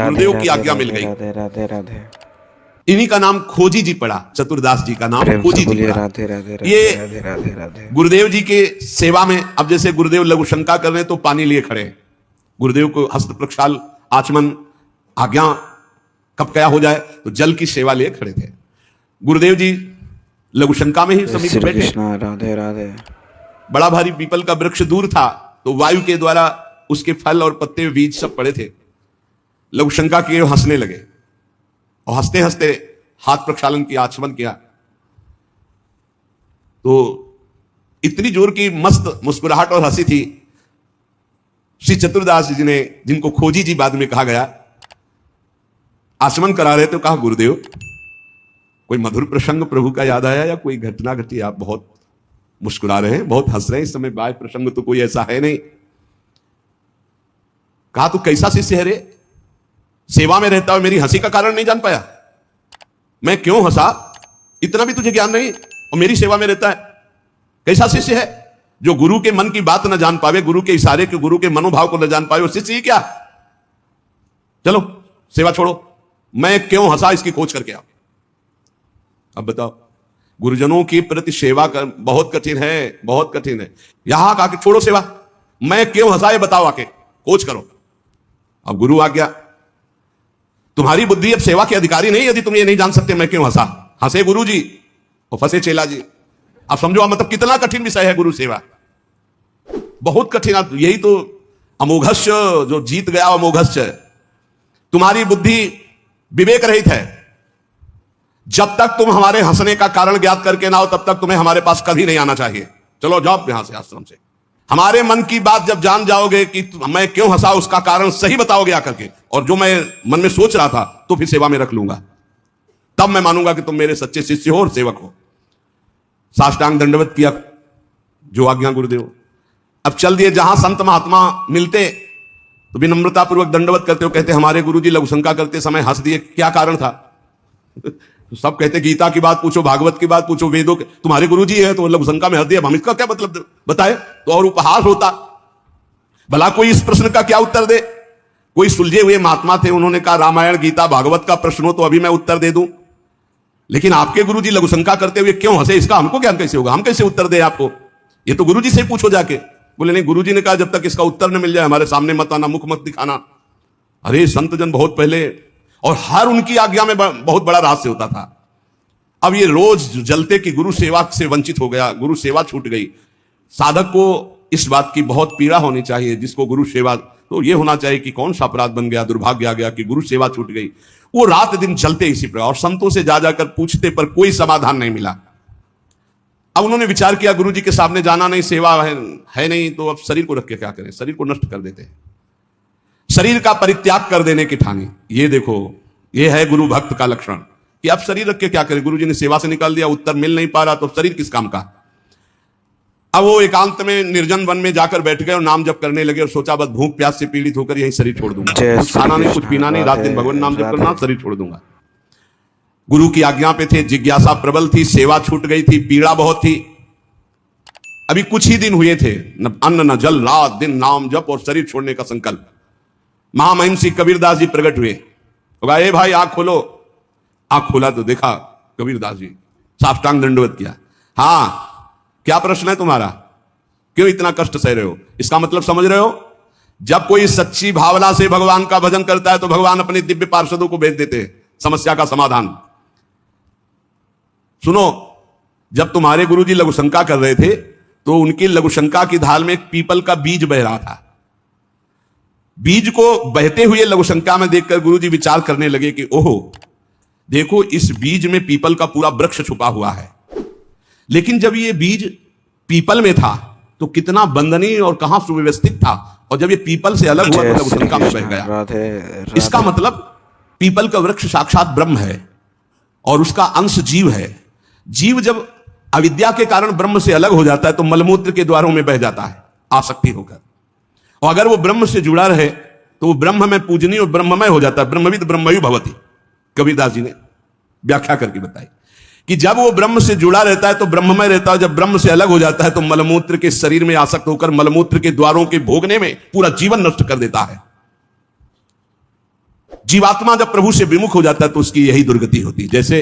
गुरुदेव की आज्ञा मिल गई। राधे राधे राधे। इन्हीं का नाम खोजी जी पड़ा, चतुरदास जी का नाम प्रेम से खोजी जी बोलिए पड़ा। राधे राधे राधे ये राधे राधे राधे। गुरुदेव जी के सेवा में, अब जैसे गुरुदेव लघु शंका कर रहे हैं तो पानी लिए खड़े हैं। गुरुदेव को हस्त प्रक्षाल आचमन आज्ञा कब क्या हो जाए तो जल की सेवा लिए खड़े थे। गुरुदेव जी लघु शंका में ही समीप श्री बैठे। कृष्ण राधे राधे। बड़ा भारी पीपल का वृक्ष दूर था तो वायु के द्वारा उसके फल और पत्ते बीज सब पड़े थे। लघु शंका किए हंसने लगे और हंसते हंसते हाथ प्रक्षालन किया, आचमन किया तो इतनी जोर की मस्त मुस्कुराहट और हंसी थी। श्री चतुरदास जी ने, जिनको खोजी जी बाद में कहा गया, आचमन करा रहे थे, कहा गुरुदेव कोई मधुर प्रसंग प्रभु का याद आया या कोई घटना घटी? आप बहुत मुस्कुरा रहे हैं, बहुत हंस रहे हैं, इस समय बाह्य प्रसंग तो कोई ऐसा है नहीं। कहा तू कैसा शिष्य है रे, सेवा में रहता हुआ मेरी हंसी का कारण नहीं जान पाया? मैं क्यों हंसा इतना भी तुझे ज्ञान नहीं, और मेरी सेवा में रहता है? कैसा शिष्य है जो गुरु के मन की बात न जान पावे, गुरु के इशारे के, गुरु के मनोभाव को न जान पावे, वो शिष्य ही क्या? चलो सेवा छोड़ो, मैं क्यों हंसा इसकी खोज करके आओ। अब बताओ, गुरुजनों की प्रति सेवा कर बहुत कठिन है, बहुत कठिन है। यहां कहा कि छोड़ो सेवा, मैं क्यों हंसा ये बताओ, आके खोज करो। अब गुरु आ गया, तुम्हारी बुद्धि अब सेवा के अधिकारी नहीं, यदि तुम ये नहीं जान सकते मैं क्यों हंसा। हंसे गुरु जी और फंसे चेला जी। अब समझो मतलब कितना कठिन विषय है गुरु सेवा, बहुत कठिन। यही तो अमोघस्य, जो जीत गया अमोघस्य। तुम्हारी बुद्धि विवेक रहित है। जब तक तुम हमारे हंसने का कारण ज्ञात करके ना हो तब तक तुम्हें हमारे पास कभी नहीं आना चाहिए। चलो जाओ यहां से, आश्रम से। हमारे मन की बात जब जान जाओगे कि मैं क्यों हंसा, उसका कारण सही बताओगे आकर के, और जो मैं मन में सोच रहा था तो फिर सेवा में रख लूंगा, तब मैं मानूंगा कि तुम मेरे सच्चे शिष्य हो और सेवक हो। साष्टांग दंडवत किया, जो आज्ञा गुरुदेव। अब चल दिए, जहां संत महात्मा मिलते तो विनम्रता पूर्वक दंडवत करते हो, कहते हमारे गुरुजी लघु शंका करते समय हंस दिए, क्या कारण था? तो सब कहते गीता की बात पूछो, भागवत की बात पूछो, वेदों के, तुम्हारे गुरुजी है तो लघु शंका में हंस दिया, हम इसका क्या मतलब बताए तो और उपहास होता। भला कोई इस प्रश्न का क्या उत्तर दे? कोई सुलझे हुए महात्मा थे, उन्होंने कहा रामायण गीता भागवत का प्रश्न हो तो अभी मैं उत्तर दे दूं, लेकिन आपके गुरुजी लघु शंका करते हुए क्यों हंसे, इसका हमको ज्ञान कैसे होगा, हम कैसे उत्तर दे आपको? ये तो गुरुजी से पूछो जाके। बोले नहीं, गुरुजी ने कहा जब तक इसका उत्तर न मिल जाए हमारे सामने मत आना, मुख मत दिखाना। अरे संत जन बहुत पहले, और हर उनकी आज्ञा में बहुत बड़ा रहस्य होता था। अब ये रोज जलते कि गुरु सेवा से वंचित हो गया, गुरु सेवा छूट गई। साधक को इस बात की बहुत पीड़ा होनी चाहिए, जिसको गुरु सेवा, तो ये होना चाहिए कि कौन सा अपराध बन गया, दुर्भाग्य आ गया कि गुरु सेवा छूट गई। वो रात दिन चलते इसी प्रकार, और संतों से जा जाकर पूछते पर कोई समाधान नहीं मिला। अब उन्होंने विचार किया गुरु जी के सामने जाना नहीं, सेवा है नहीं, तो अब शरीर को रख के क्या करें, शरीर को नष्ट कर देते हैं। शरीर का परित्याग कर देने की ठानी। ये देखो, ये है गुरु भक्त का लक्षण कि अब शरीर रख के क्या करें। गुरु जी ने सेवा से निकाल दिया, उत्तर मिल नहीं पा रहा, तो शरीर किस काम का। अब वो एकांत में निर्जन वन में जाकर बैठ गए और नाम जप करने लगे और सोचा बस भूख प्यास से पीड़ित होकर यही शरीर छोड़ दूंगा, कुछ खाना नहीं कुछ पीना नहीं, रात दिन भगवान नाम जप करना, शरीर छोड़ दूंगा। गुरु की आज्ञा पे थे, जिज्ञासा प्रबल थी, सेवा छूट गई थी, पीड़ा बहुत थी। अभी कुछ ही दिन हुए थे, न अन्न न जल, रात दिन नाम जप और शरीर छोड़ने का संकल्प। महामहिम श्री कबीरदास जी प्रकट हुए, कहा ए भाई आंख खोलो। आंख खोला तो देखा कबीरदास जी, साष्टांग दंडवत किया। हाँ, क्या प्रश्न है तुम्हारा, क्यों इतना कष्ट सह रहे हो? इसका मतलब समझ रहे हो? जब कोई सच्ची भावना से भगवान का भजन करता है तो भगवान अपने दिव्य पार्षदों को भेज देते हैं समस्या का समाधान। सुनो, जब तुम्हारे गुरुजी लघु शंका कर रहे थे तो उनकी लघु शंका की ढाल में एक पीपल का बीज बह रहा था। बीज को बहते हुए लघु शंका में देखकर गुरुजी विचार करने लगे कि ओहो देखो, इस बीज में पीपल का पूरा वृक्ष छुपा हुआ है। लेकिन जब ये बीज पीपल में था तो कितना बंदनीय और कहां सुव्यवस्थित था, और जब ये पीपल से अलग हुआ तो लघु शंका में बह गया। इसका मतलब पीपल का वृक्ष साक्षात ब्रह्म है और उसका अंश जीव है। जीव जब अविद्या के कारण ब्रह्म से अलग हो जाता है तो मलमूत्र के द्वारों में बह जाता है आसक्ति होकर, और अगर वो ब्रह्म से जुड़ा रहे तो वो ब्रह्म में पूजनीय और ब्रह्ममय हो जाता है। ब्रह्मविद ब्रह्मयु भवति, कबीरदास जी ने व्याख्या करके बताई कि जब वो ब्रह्म से जुड़ा रहता है तो ब्रह्ममय रहता है, जब ब्रह्म से अलग हो जाता है तो मलमूत्र के शरीर में आसक्त होकर मलमूत्र के द्वारों के भोगने में पूरा जीवन नष्ट कर देता है। जीवात्मा जब प्रभु से विमुख हो जाता है तो उसकी यही दुर्गति होती है। जैसे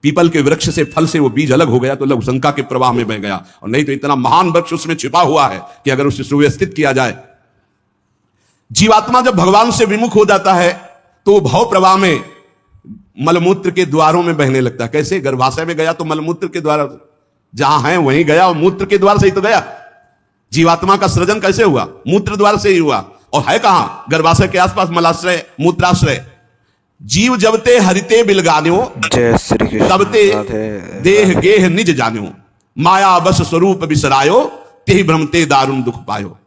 पीपल के वृक्ष से फल से वो बीज अलग हो गया तो लघु शंका के प्रवाह में बह गया, और नहीं तो इतना महान वृक्ष उसमें छिपा हुआ है कि अगर उसे सुव्यवस्थित किया जाए। जीवात्मा जब भगवान से विमुख हो जाता है तो भव प्रवाह में मलमूत्र के द्वारों में बहने लगता है। कैसे? गर्भाशय में गया तो मलमूत्र के द्वार जहां है वहीं गया, और मूत्र के द्वार से ही तो गया। जीवात्मा का सृजन कैसे हुआ? मूत्र द्वार से ही हुआ। और है कहां? गर्भाशय के आसपास मलाश्रय, मूत्राश्रय। जीव जबते हरिते बिलगान्यो, जय श्री कृष्ण। तबते राधे देह गेह निज जान्यो, माया बस स्वरूप बिसरायो, तेहि भ्रमते दारुण दुख पायो।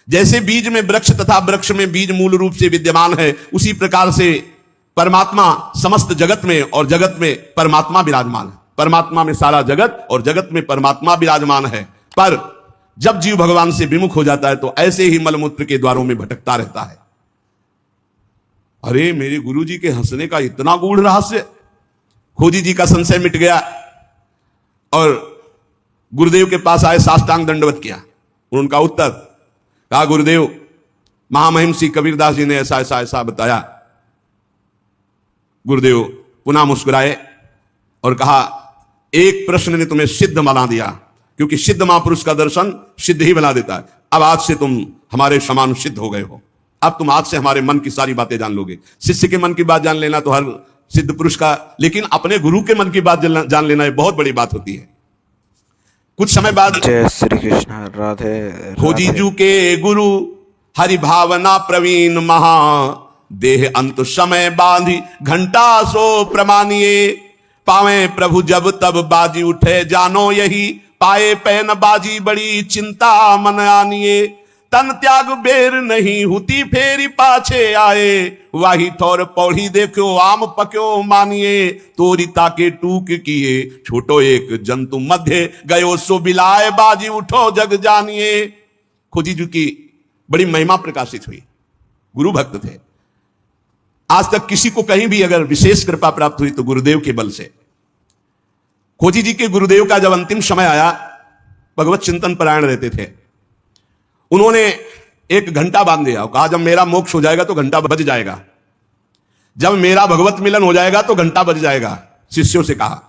जैसे बीज में वृक्ष तथा वृक्ष में बीज मूल रूप से विद्यमान है, उसी प्रकार से परमात्मा समस्त जगत में और जगत में परमात्मा विराजमान है। परमात्मा में सारा जगत और जगत में परमात्मा विराजमान है। पर जब जीव भगवान से विमुख हो जाता है तो ऐसे ही मलमूत्र के द्वारों में भटकता रहता है। अरे मेरे गुरुजी के हंसने का इतना गूढ़ रहस्य! खोजी जी का संशय मिट गया और गुरुदेव के पास आए, साष्टांग दंडवत किया। उनका उत्तर कहा, गुरुदेव महामहिम श्री कबीरदास जी ने ऐसा ऐसा ऐसा बताया। गुरुदेव पुनः मुस्कुराए और कहा, एक प्रश्न ने तुम्हें सिद्ध बना दिया, क्योंकि सिद्ध महापुरुष का दर्शन सिद्ध ही बना देता है। अब आज से तुम हमारे समान सिद्ध हो गए हो। अब तुम आज से हमारे मन की सारी बातें जान लोगे। शिष्य के मन की बात जान लेना तो हर सिद्ध पुरुष का, लेकिन अपने गुरु के मन की बात जान लेना एक बहुत बड़ी बात होती है। कुछ समय बाद जय श्री कृष्ण। राधे खोजीजू के गुरु हरि भावना प्रवीण महा, देह अंत समय बांधी घंटा सो प्रमानिए, पावे प्रभु जब तब बाजी उठे जानो यही, पाए पैन बाजी बड़ी चिंता मन आनिए, तन त्याग बेर नहीं हुती फेरी पाछे आए, वाही थोर पौड़ी देखो आम पक्यो मानिए, तोरी ताके टूक किए छोटो एक जंतु मध्य गयो सो बिलाए, बाजी उठो जग जानिए। खोजीजू की बड़ी महिमा प्रकाशित हुई। गुरु भक्त थे। आज तक किसी को कहीं भी अगर विशेष कृपा प्राप्त हुई तो गुरुदेव के बल से। खोजी जी के गुरुदेव का जब अंतिम समय आया, भगवत चिंतन परायण रहते थे, उन्होंने एक घंटा बांध दिया। कहा, जब मेरा मोक्ष हो जाएगा तो घंटा बज जाएगा, जब मेरा भगवत मिलन हो जाएगा तो घंटा बज जाएगा। शिष्यों से कहा,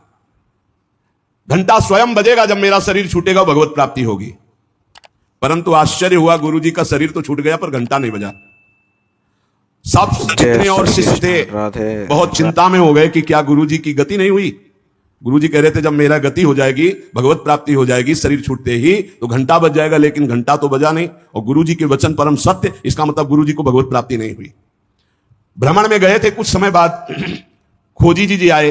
घंटा स्वयं बजेगा जब मेरा शरीर छूटेगा, भगवत प्राप्ति होगी। परंतु आश्चर्य हुआ, गुरुजी का शरीर तो छूट गया पर घंटा नहीं बजा। सब जितने और शिष्य थे बहुत चिंता में हो गए कि क्या गुरुजी की गति नहीं हुई। गुरुजी कह रहे थे, जब मेरा गति हो जाएगी, भगवत प्राप्ति हो जाएगी, शरीर छूटते ही तो घंटा बज जाएगा, लेकिन घंटा तो बजा नहीं। और गुरुजी के वचन परम सत्य, इसका मतलब गुरुजी को भगवत प्राप्ति नहीं हुई। भ्रमण में गए थे। कुछ समय बाद खोजी जी आए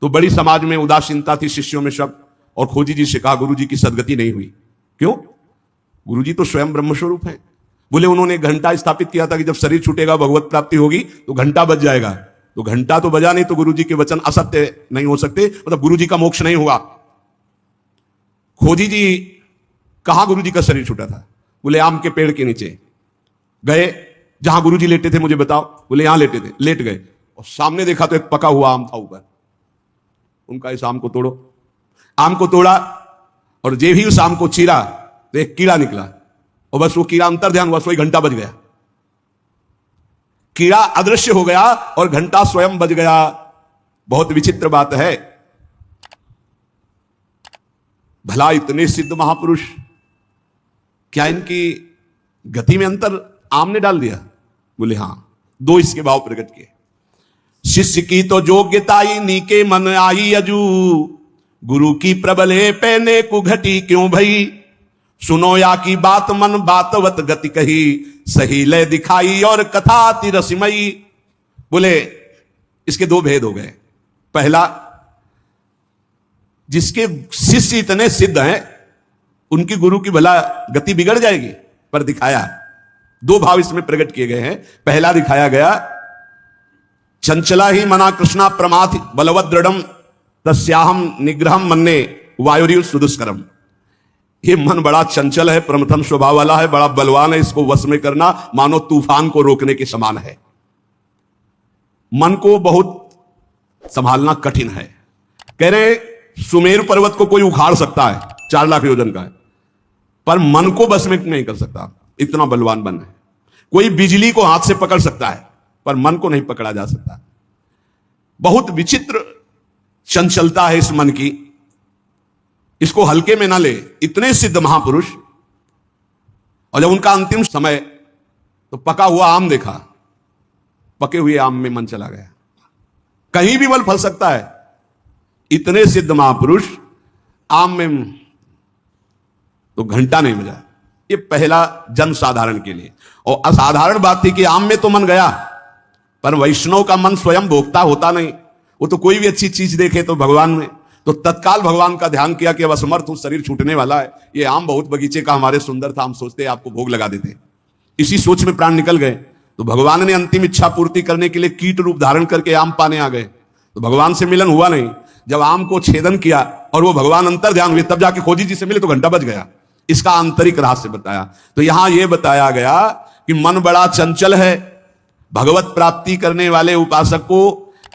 तो बड़ी समाज में उदासीनता थी शिष्यों में सब, और खोजी जी से कहा, गुरुजी की सदगति नहीं हुई। क्यों? गुरुजी तो स्वयं ब्रह्मस्वरूप हैं। बोले, उन्होंने घंटा स्थापित किया था कि जब शरीर छूटेगा भगवत प्राप्ति होगी तो घंटा बज जाएगा। तो घंटा तो बजा नहीं, तो गुरुजी के वचन असत्य नहीं हो सकते, मतलब गुरुजी का मोक्ष नहीं हुआ। खोजी जी कहां गुरुजी का शरीर छूटा था? बोले, आम के पेड़ के नीचे गए। जहां गुरुजी लेटे थे मुझे बताओ। बोले, यहां लेटे थे। लेट गए और सामने देखा तो एक पका हुआ आम था ऊपर। उनका इस आम को तोड़ो। आम को तोड़ा और जे भी उस आम को चीरा तो एक कीड़ा निकला, और बस वो कीड़ा अंतर ध्यान हुआ, वही घंटा बज गया। कीड़ा अदृश्य हो गया और घंटा स्वयं बज गया। बहुत विचित्र बात है। भला इतने सिद्ध महापुरुष, क्या इनकी गति में अंतर आम ने डाल दिया? बोले, हां। दो इसके भाव प्रकट किए। शिष्य की तो योग्यताई नीके मन आई अजू, गुरु की प्रबले पैने को घटी क्यों भई, सुनो या की बात मन बातवत गति कही, सही लय दिखाई और कथा तिरसिमयी। बोले, इसके दो भेद हो गए। पहला, जिसके शिष्य इतने सिद्ध हैं उनकी गुरु की भला गति बिगड़ जाएगी, पर दिखाया दो भाव इसमें प्रकट किए गए हैं। पहला दिखाया गया, चंचला ही मना कृष्णा प्रमाथि बलवत दृढ़म तस्याहम निग्रहम मन्ने वायुरिव सुदुष्करम। ये मन बड़ा चंचल है, प्रमथन स्वभाव वाला है, बड़ा बलवान है। इसको वश में करना मानो तूफान को रोकने के समान है। मन को बहुत संभालना कठिन है। कह रहे, सुमेरु पर्वत को कोई उखाड़ सकता है, 4 लाख योजन का है, पर मन को बस में नहीं कर सकता, इतना बलवान मन है। कोई बिजली को हाथ से पकड़ सकता है, पर मन को नहीं पकड़ा जा सकता। बहुत विचित्र चंचलता है इस मन की, इसको हल्के में ना ले। इतने सिद्ध महापुरुष, और जब उनका अंतिम समय तो पका हुआ आम देखा, पके हुए आम में मन चला गया। कहीं भी बल फल सकता है। इतने सिद्ध महापुरुष आम में तो घंटा नहीं बजा। ये पहला जन साधारण के लिए। और असाधारण बात थी कि आम में तो मन गया, पर वैष्णव का मन स्वयं भोक्ता होता नहीं। वो तो कोई भी अच्छी चीज देखे तो भगवान में, तो तत्काल भगवान का ध्यान किया कि अब असमर्थ हूं, शरीर छूटने वाला है। ये आम बहुत बगीचे का हमारे सुंदर था, हम सोचते आपको भोग लगा देते। इसी सोच में प्राण निकल गए। तो भगवान ने अंतिम इच्छा पूर्ति करने के लिए कीट रूप धारण करके आम पाने आ गए। तो भगवान से मिलन हुआ नहीं। जब आम को छेदन किया और वो भगवान अंतर ध्यान हुए, तब जाके खोजी जी से मिले तो घंटा बज गया। इसका आंतरिक रहस्य बताया। तो यहां यह बताया गया कि मन बड़ा चंचल है। भगवत प्राप्ति करने वाले उपासक को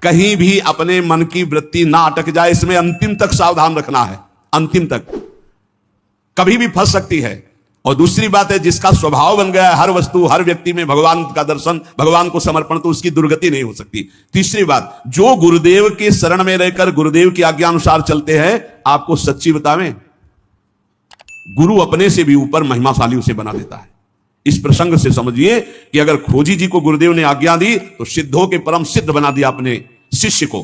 कहीं भी अपने मन की वृत्ति ना अटक जाए, इसमें अंतिम तक सावधान रखना है। अंतिम तक कभी भी फंस सकती है। और दूसरी बात है, जिसका स्वभाव बन गया है हर वस्तु हर व्यक्ति में भगवान का दर्शन, भगवान को समर्पण, तो उसकी दुर्गति नहीं हो सकती। तीसरी बात, जो गुरुदेव के शरण में रहकर गुरुदेव की आज्ञा अनुसार चलते हैं, आपको सच्ची बतावें, गुरु अपने से भी ऊपर महिमाशाली उसे बना देता है। इस प्रसंग से समझिए कि अगर खोजी जी को गुरुदेव ने आज्ञा दी तो सिद्धों के परम सिद्ध बना दिया अपने शिष्य को।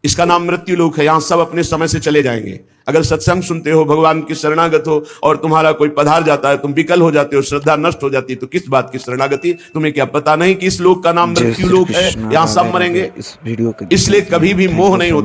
इसका नाम मृत्यु लोक है। यहां सब अपने समय से चले जाएंगे। अगर सत्संग सुनते हो, भगवान की शरणागत हो और तुम्हारा कोई पधार जाता है, तुम विकल हो जाते हो, श्रद्धा नष्ट हो जाती है, तो किस बात की शरणागति? तुम्हें क्या पता नहीं कि इस लोक का नाम मृत्यु लोक है, यहां सब मरेंगे? इस वीडियो के इसलिए कभी भी मोह नहीं होता।